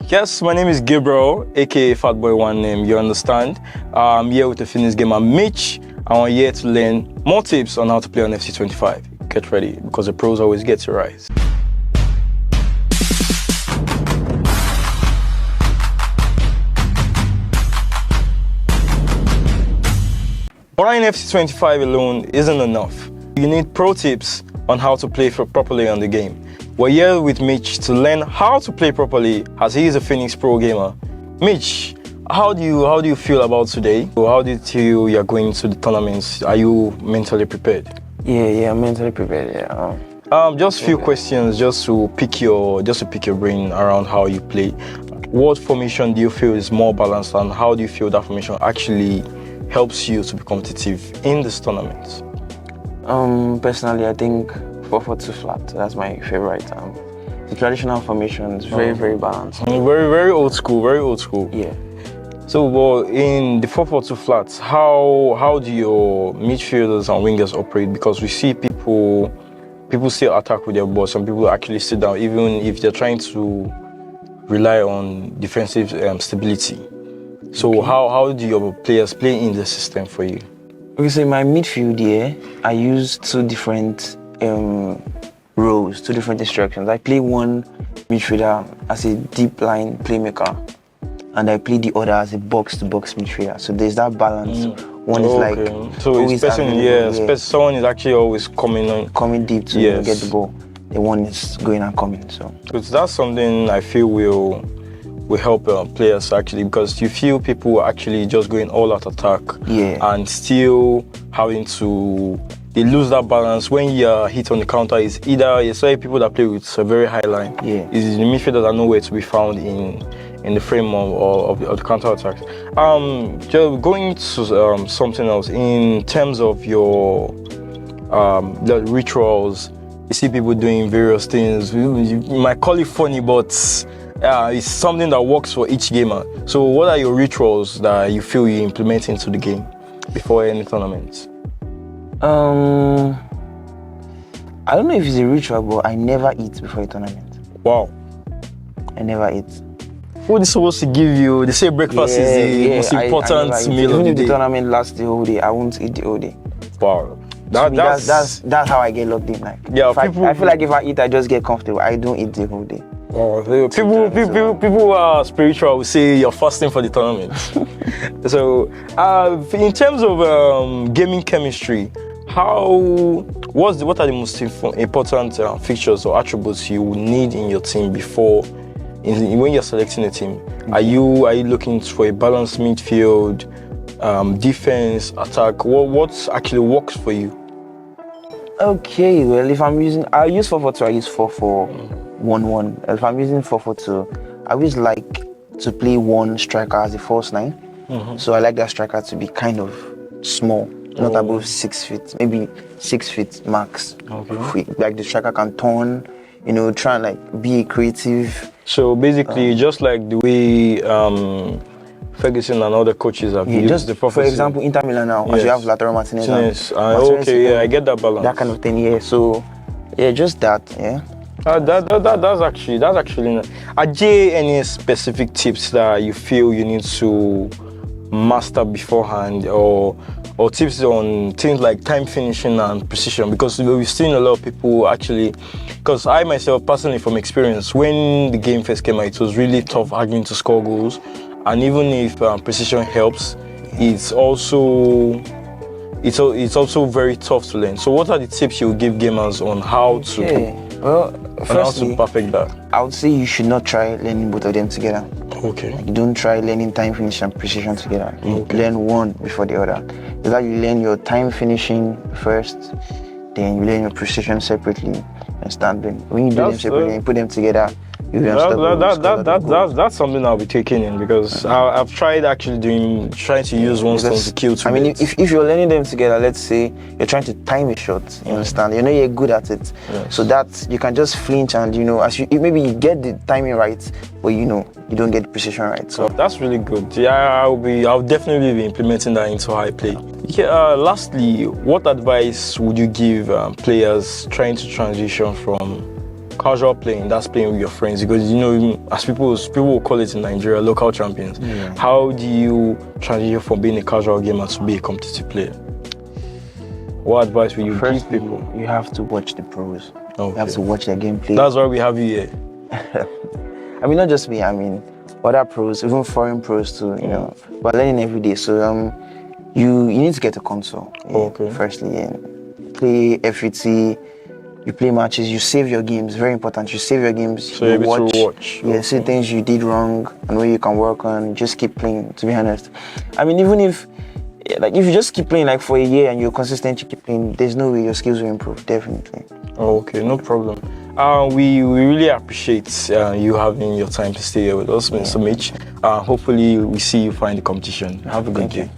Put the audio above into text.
Yes, my name is Gabriel, aka Fatboy One Name. You understand? I'm here with the fitness gamer Mitch. And we're here to learn more tips on how to play on FC 25. Get ready, because the pros always get it right. Playing FC 25 alone isn't enough. You need pro tips on how to play properly on the game. We're here with Mitch to learn how to play properly, as he is a Phoenix Pro gamer. Mitch, how do you feel about today? How do you feel you're going to the tournaments? Are you mentally prepared? Yeah, I'm mentally prepared. Yeah. Just a few questions, just to pick your brain around how you play. What formation do you feel is more balanced, and how do you feel that formation actually helps you to be competitive in this tournament? Personally, I think 4-4-2 flat. That's my favorite. The traditional formation is very balanced. Very old school. Very old school. Yeah. So, in the 4-4-2 flats, how do your midfielders and wingers operate? Because we see people still attack with their ball. Some people actually sit down, even if they're trying to rely on defensive stability. So, okay. How do your players play in the system for you? Okay, so in my midfield here, I use two different roles, two different instructions. I play one midfielder as a deep line playmaker, and I play the other as a box-to-box midfielder. So there's that balance. One is like someone is actually always coming deep to get the ball. The one is going and coming. So that's something I feel will help players actually, because you feel people actually just going all out attack and still having to. They lose that balance when you're hit on the counter. Is either you say people that play with a very high line. Yeah. Is the midfielders that are nowhere to be found in the frame of the counter attacks. Just going to something else in terms of your the rituals. You see people doing various things. You might call it funny, but it's something that works for each gamer. So, what are your rituals that you feel you implement into the game before any tournaments? I don't know if it's a ritual, but I never eat before a tournament. Wow. I never eat. Food is supposed to give you, they say breakfast is the most important meal of the day. Even if the tournament lasts the whole day, I won't eat the whole day. Wow. That's how I get locked in. Like, I feel like if I eat, I just get comfortable. I don't eat the whole day. People who are spiritual will say you're fasting for the tournament. So, in terms of gaming chemistry, what are the most important features or attributes you will need in your team when you're selecting a team? Are you looking for a balanced midfield, defense, attack? What actually works for you? Okay, well, if I use 4-4-2, I use 4-4-1-1. If I'm using 4-4-2, I always like to play one striker as a false 9. Mm-hmm. So I like that striker to be kind of small, not above 6 feet, maybe 6 feet max. Okay. Like the striker can turn, try and like be creative. So basically, just like the way Ferguson and other coaches have used the prophecy. For example, Inter Milan now, as you have Lautaro Martinez. I get that balance. That kind of thing, yeah. So, just that, yeah. That's actually. Are there any specific tips that you feel you need to master beforehand, or tips on things like time finishing and precision? Because we've seen a lot of people actually. Because I myself, personally, from experience, when the game first came out, it was really tough arguing to score goals. And even if precision helps, it's also very tough to learn. So, what are the tips you would give gamers on how to perfect that? I would say you should not try learning both of them together. Okay. Like, don't try learning time finishing and precision together. Okay. Learn one before the other. It's like you learn your time finishing first, then you learn your precision separately, and start doing. When you do them separately, and you put them together. That's something I'll be taking in, because I've tried actually trying to use one stone to kill two birds. If you're learning them together, let's say you're trying to time a shot, you understand? You're good at it, so that you can just flinch and maybe you get the timing right, but you don't get the precision right. So that's really good. Yeah, I'll definitely be implementing that into how I play. Lastly, what advice would you give players trying to transition from casual playing, that's playing with your friends, because you know, as people will call it in Nigeria, local champions. Yeah. How do you transition from being a casual gamer to be a competitive player? What advice will you give people? You have to watch the pros. Okay. You have to watch their gameplay. That's why we have you here. I mean, not just me. I mean, other pros, even foreign pros too. You know, we're learning every day. So you need to get a console. Yeah, okay. Firstly, and play FUT. You play matches. You save your games. Very important. You save your games. So you're able to watch. Yeah, see things you did wrong and where you can work on. Just keep playing. To be honest, I mean, even if you just keep playing like for a year and you're consistent, you keep playing, there's no way your skills will improve. Definitely. Okay, no problem. We really appreciate you having your time to stay here with us, Mr. Mitch. Hopefully we see you find the competition. Have a good day.